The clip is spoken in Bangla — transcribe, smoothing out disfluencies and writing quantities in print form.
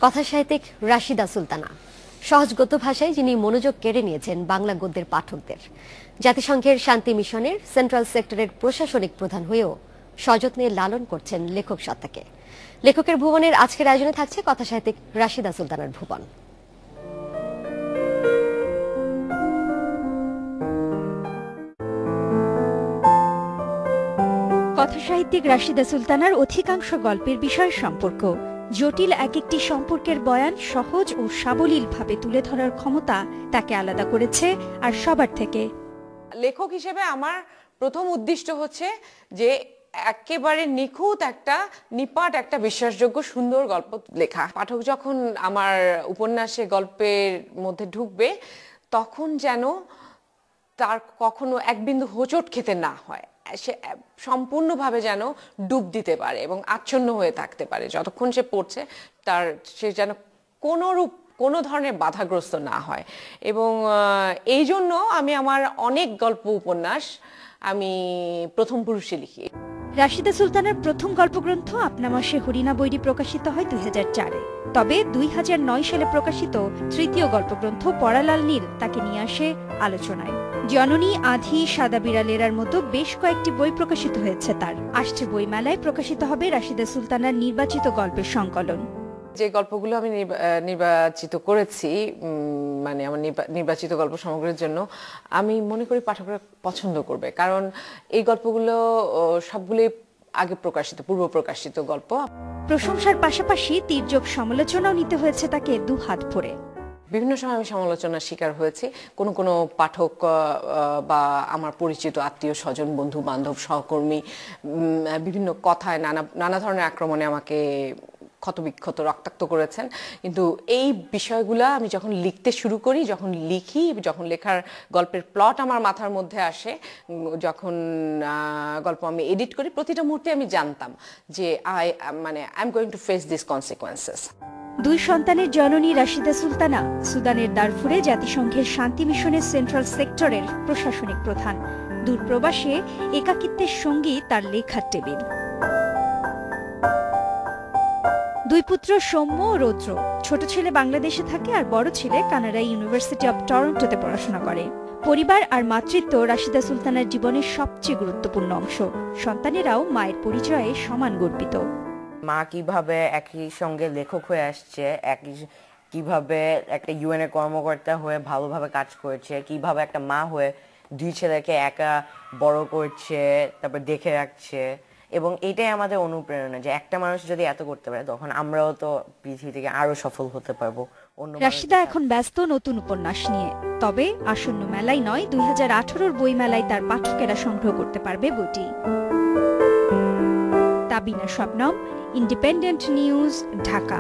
কথা সাহিত্যিক রাশিদা সুলতানা সহজগত ভাষায় যিনি মনোযোগ কেড়ে নিয়েছেন বাংলা গদ্যের পাঠকদের। জাতিসংঘের শান্তি মিশনের সেন্ট্রাল সেক্টরের প্রশাসনিক প্রধান হয়েও সযত্নে লালন করছেন লেখক সত্তাকে। লেখকের ভুবনের আজকের আয়োজনে থাকছে কথা সাহিত্যিক রাশিদা সুলতানার ভুবন। কথা সাহিত্যিক রাশিদা সুলতানার অধিকাংশ গল্পের বিষয় সম্পর্ক। জটিল এক একটি সম্পর্কের বয়ান সহজ ও সাবলীলভাবে তুলে ধরার ক্ষমতা তাকে আলাদা করেছে আর সবার থেকে। লেখক হিসেবে আমার প্রথম উদ্দেশ্য হচ্ছে যে একেবারে নিখুঁত নিপাট একটা বিশ্বাসযোগ্য সুন্দর গল্প লেখা। পাঠক যখন আমার উপন্যাসে গল্পের মধ্যে ঢুকবে তখন যেন তার কখনো এক বিন্দু হোঁচট খেতে না হয়, সে সম্পূর্ণভাবে যেন ডুব দিতে পারে এবং আচ্ছন্ন হয়ে থাকতে পারে যতক্ষণ সে পড়ছে, সে যেন কোনো ধরনের বাধাগ্রস্ত না হয়। এবং এই জন্য আমি আমার অনেক গল্প উপন্যাস আমি প্রথম পুরুষে লিখি। রাশিদা সুলতানার প্রথম গল্পগ্রন্থ আপনা মাসে হরিণা বৈরি প্রকাশিত হয় 2004-এ। তবে 2009 সালে প্রকাশিত তৃতীয় গল্পগ্রন্থ পরালাল নীল তাকে নিয়ে আসে আলোচনায়। জননী, আধি, সাদা বিড়ালেরার মতো বেশ কয়েকটি বই প্রকাশিত হয়েছে তার। আসছে বইমেলায় প্রকাশিত হবে রাশিদা সুলতানার নির্বাচিত গল্পের সংকলন। যে গল্পগুলো আমি নির্বাচিত করেছি, মানে আমার নির্বাচিত গল্প সমগ্রের জন্য, আমি মনে করি পাঠকরা পছন্দ করবে, কারণ এই গল্পগুলো সবগুলোই আগে পূর্ব প্রকাশিত গল্প। প্রশংসার পাশাপাশি তির্যক সমালোচনাও নিতে হয়েছে তাকে দু হাত ভরে। বিভিন্ন সময় আমি সমালোচনার শিকার হয়েছি। কোনো পাঠক বা আমার পরিচিত আত্মীয় স্বজন, বন্ধু বান্ধব, সহকর্মী বিভিন্ন কথায় নানা ধরনের আক্রমণে আমাকে ক্ষতবিক্ষত, রক্তাক্ত করেছেন। কিন্তু এই বিষয়গুলো আমি যখন লিখতে শুরু করি, যখন লিখি, যখন লেখার গল্পের প্লট আমার মাথার মধ্যে আসে, যখন গল্প আমি এডিট করি, প্রতিটা মুহূর্তে আমি জানতাম যে I am going to face this consequences. দুই সন্তানের জননী রাশিদা সুলতানা সুদানের দারফুরে জাতিসংঘের শান্তি মিশনের সেন্ট্রাল সেক্টরের প্রশাসনিক প্রধান। দূরপ্রবাসে একাকিত্বের সঙ্গী তার লেখার টেবিল। দুই পুত্র সৌম্য ও রৌদ্র। ছোট ছেলে বাংলাদেশে থাকে আর বড় ছেলে কানাডা ইউনিভার্সিটি অব টরন্টোতে পড়াশোনা করে। পরিবার আর মাতৃত্ব রাশিদা সুলতানার জীবনের সবচেয়ে গুরুত্বপূর্ণ অংশ। সন্তানেরাও মায়ের পরিচয়ে সমান গর্বিত। মা কিভাবে একই সঙ্গে লেখক হয়ে আসছে, কিভাবে একটা ইউএন এর কর্মকর্তা হয়ে ভালোভাবে কাজ করেছে, কিভাবে একটা মা হয়ে দুই ছেলেকে একা বড় করছে, তারপর দেখে রাখছে। এবং এটাই আমাদের অনুপ্রেরণা যে একটা মানুষ যদি এত করতে পারে তখন আমরাও তো পৃথিবী থেকে আরো সফল হতে পারবো। রাশিদা এখন ব্যস্ত নতুন উপন্যাস নিয়ে। তবে আসন্ন মেলায় নয়, 2018-র বই মেলায় তার পাঠকেরা সংগ্রহ করতে পারবে বইটি। Tabina Shabnam, independent news, Dhaka.